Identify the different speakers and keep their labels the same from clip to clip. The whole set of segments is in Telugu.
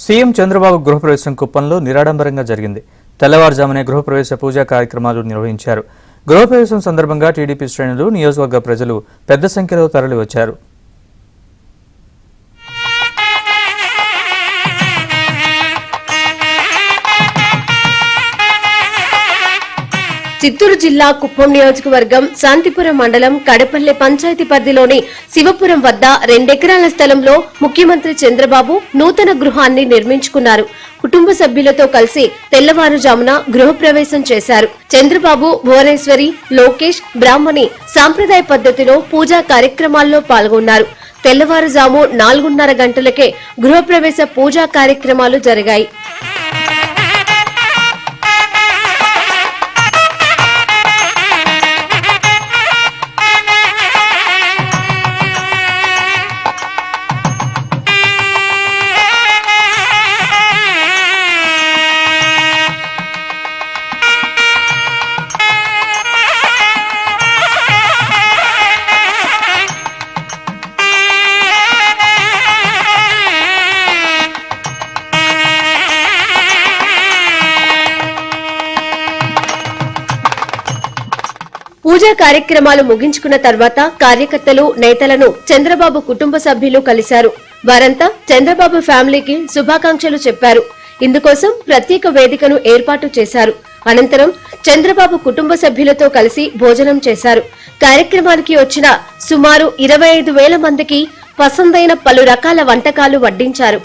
Speaker 1: సీఎం చంద్రబాబు గృహప్రవేశం కుప్పంలో నిరాడంబరంగా జరిగింది. తెల్లవారుజామునే గృహప్రవేశ పూజా కార్యక్రమాలు నిర్వహించారు. గృహప్రవేశం సందర్భంగా టీడీపీ శ్రేణులు, నియోజకవర్గ ప్రజలు పెద్ద సంఖ్యలో తరలివచ్చారు.
Speaker 2: చిత్తూరు జిల్లా కుప్పం నియోజకవర్గం శాంతిపురం మండలం కడపల్లె పంచాయతీ పరిధిలోని శివపురం వద్ద 2 ఎకరాల స్థలంలో ముఖ్యమంత్రి చంద్రబాబు నూతన గృహాన్ని నిర్మించుకున్నారు. కుటుంబ సభ్యులతో కలిసి తెల్లవారుజామున గృహప్రవేశం చేశారు. చంద్రబాబు, భువనేశ్వరి, లోకేష్, బ్రాహ్మణి సాంప్రదాయ పద్ధతిలో పూజా కార్యక్రమాల్లో పాల్గొన్నారు. తెల్లవారుజాము 4:30 గంటలకే గృహప్రవేశ పూజా కార్యక్రమాలు జరిగాయి. పూజా కార్యక్రమాలు ముగించుకున్న తర్వాత కార్యకర్తలు, నేతలను చంద్రబాబు కుటుంబ సభ్యులు కలిశారు. వారంతా చంద్రబాబు ఫ్యామిలీకి శుభాకాంక్షలు చెప్పారు. ఇందుకోసం ప్రత్యేక వేదికను ఏర్పాటు చేశారు. అనంతరం చంద్రబాబు కుటుంబ సభ్యులతో కలిసి భోజనం చేశారు. కార్యక్రమానికి వచ్చిన సుమారు 25,000 మందికి పసందైన పలు రకాల వంటకాలు వడ్డించారు.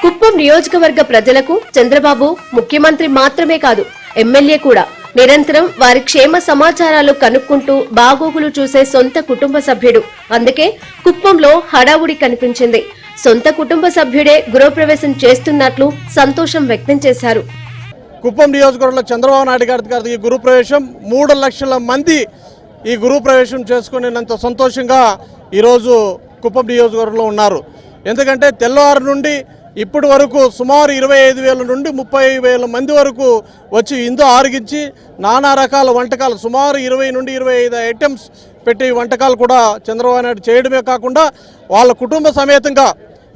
Speaker 2: కుప్పం నియోజకవర్గ ప్రజలకు చంద్రబాబు ముఖ్యమంత్రి మాత్రమే కాదు, ఎమ్మెల్యే కూడా. నిరంతరం వారి క్షేమ సమాచారాలు కనుక్కుంటూ బాగోగులు చూసే సొంత కుటుంబ సభ్యుడు. అందుకే కుప్పంలో హడావుడి కనిపించింది. సొంత కుటుంబ సభ్యుడే గృహప్రవేశం చేస్తున్నట్లు సంతోషం వ్యక్తం చేశారు.
Speaker 3: కుప్పం నియోజకవర్గంలో చంద్రబాబు నాయుడు గారి గృహప్రవేశం 3 లక్షల మంది ఈ గృహప్రవేశం చేసుకునేంత సంతోషంగా ఈరోజు కుప్పం నియోజకవర్గంలో ఉన్నారు. ఎందుకంటే తెల్లవారు నుండి ఇప్పటి వరకు సుమారు 25,000 నుండి 30,000 మంది వరకు వచ్చి ఇందు ఆరగించి నానా రకాల వంటకాలు సుమారు 20 నుండి 25 ఐటమ్స్ పెట్టి వంటకాలు కూడా చంద్రబాబు నాయుడు చేయడమే కాకుండా వాళ్ళ కుటుంబ సమేతంగా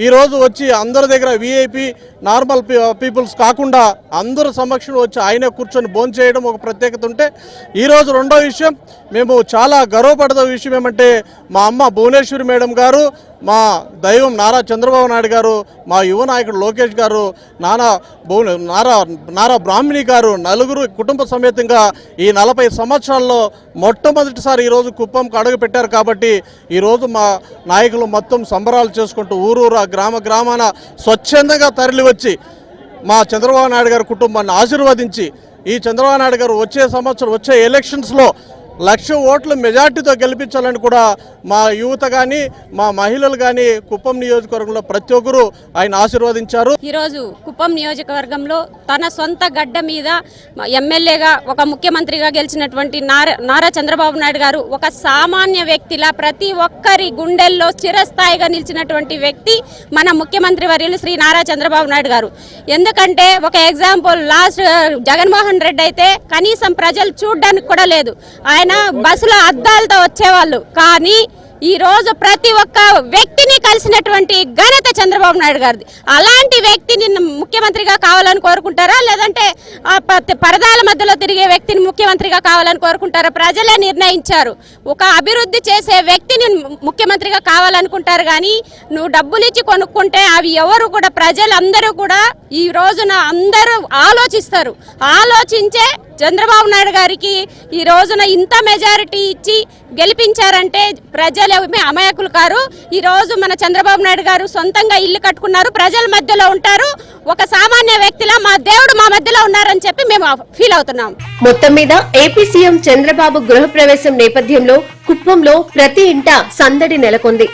Speaker 3: ఈరోజు వచ్చి అందరి దగ్గర వీఐపీ నార్మల్ పీపుల్స్ కాకుండా అందరు సమక్షంలో వచ్చి ఆయనే కూర్చొని భోజనం చేయడం ఒక ప్రత్యేకత ఉంటే, ఈరోజు రెండో విషయం మేము చాలా గర్వపడే విషయం ఏమంటే మా అమ్మ భువనేశ్వరి మేడం గారు, మా దైవం నారా చంద్రబాబు నాయుడు గారు, మా యువ నాయకుడు లోకేష్ గారు, నారా బ్రాహ్మణి గారు, నలుగురు కుటుంబ సమేతంగా ఈ 40 సంవత్సరాల్లో మొట్టమొదటిసారి ఈరోజు కుప్పంకు అడుగు పెట్టారు. కాబట్టి ఈరోజు మా నాయకులు మొత్తం సంబరాలు చేసుకుంటూ ఊరూరా గ్రామాన స్వచ్ఛందంగా తరలి వచ్చి మా చంద్రబాబు నాయుడు గారి కుటుంబాన్ని ఆశీర్వదించి ఈ చంద్రబాబు నాయుడు గారు వచ్చే సంవత్సరం వచ్చే ఎలక్షన్స్లో 1,00,000 ఓట్ల మెజార్టీతో గెలిపించాలని కూడా మా యువత కానీ మా మహిళలు కానీ కుప్పం నియోజకవర్గంలో ప్రతి ఒక్కరూ ఆయన ఆశీర్వదించారు.
Speaker 4: ఈరోజు కుప్పం నియోజకవర్గంలో తన సొంత గడ్డ మీద ఎమ్మెల్యేగా ఒక ముఖ్యమంత్రిగా గెలిచినటువంటి నారా చంద్రబాబు నాయుడు గారు ఒక సామాన్య వ్యక్తిలా ప్రతి ఒక్కరి గుండెల్లో చిరస్థాయిగా నిలిచినటువంటి వ్యక్తి మన ముఖ్యమంత్రి వర్యులు శ్రీ నారా చంద్రబాబు నాయుడు గారు. ఎందుకంటే ఒక ఎగ్జాంపుల్, లాస్ట్ జగన్మోహన్ రెడ్డి అయితే కనీసం ప్రజలు చూడడానికి కూడా లేదు. ఆయన బస్సులో అద్దాలతో వచ్చేవాళ్ళు. కానీ ఈ రోజు ప్రతి ఒక్క వ్యక్తిని కలిసినటువంటి ఘనత చంద్రబాబు నాయుడు గారిది. అలాంటి వ్యక్తిని ముఖ్యమంత్రిగా కావాలని కోరుకుంటారా, లేదంటే పరదాల మధ్యలో తిరిగే వ్యక్తిని ముఖ్యమంత్రిగా కావాలని కోరుకుంటారా? ప్రజలే నిర్ణయించారు. ఒక అభివృద్ధి చేసే వ్యక్తిని ముఖ్యమంత్రిగా కావాలనుకుంటారు. కానీ నువ్వు డబ్బులు ఇచ్చి కొనుక్కుంటే అవి ఎవరు కూడా, ప్రజలందరూ కూడా ఈ రోజున అందరూ ఆలోచిస్తారు. ఆలోచించే చంద్రబాబు నాయుడు గారికి ఈ రోజున ఇంత మెజారిటీ ఇచ్చి గెలిపించారంటే ప్రజలు అమాయకులు కారు. ఈ రోజు మన చంద్రబాబు నాయుడు గారు సొంతంగా ఇల్లు కట్టుకున్నారు, ప్రజల మధ్యలో ఉంటారు. ఒక సామాన్య వ్యక్తిలా మా దేవుడు మా మధ్యలో ఉన్నారని చెప్పి మేము ఫీల్ అవుతున్నాం.
Speaker 2: మొత్తం మీద ఏపీ సీఎం చంద్రబాబు గృహప్రవేశం నేపథ్యంలో కుప్పంలో ప్రతి ఇంట సందడి నెలకొంది.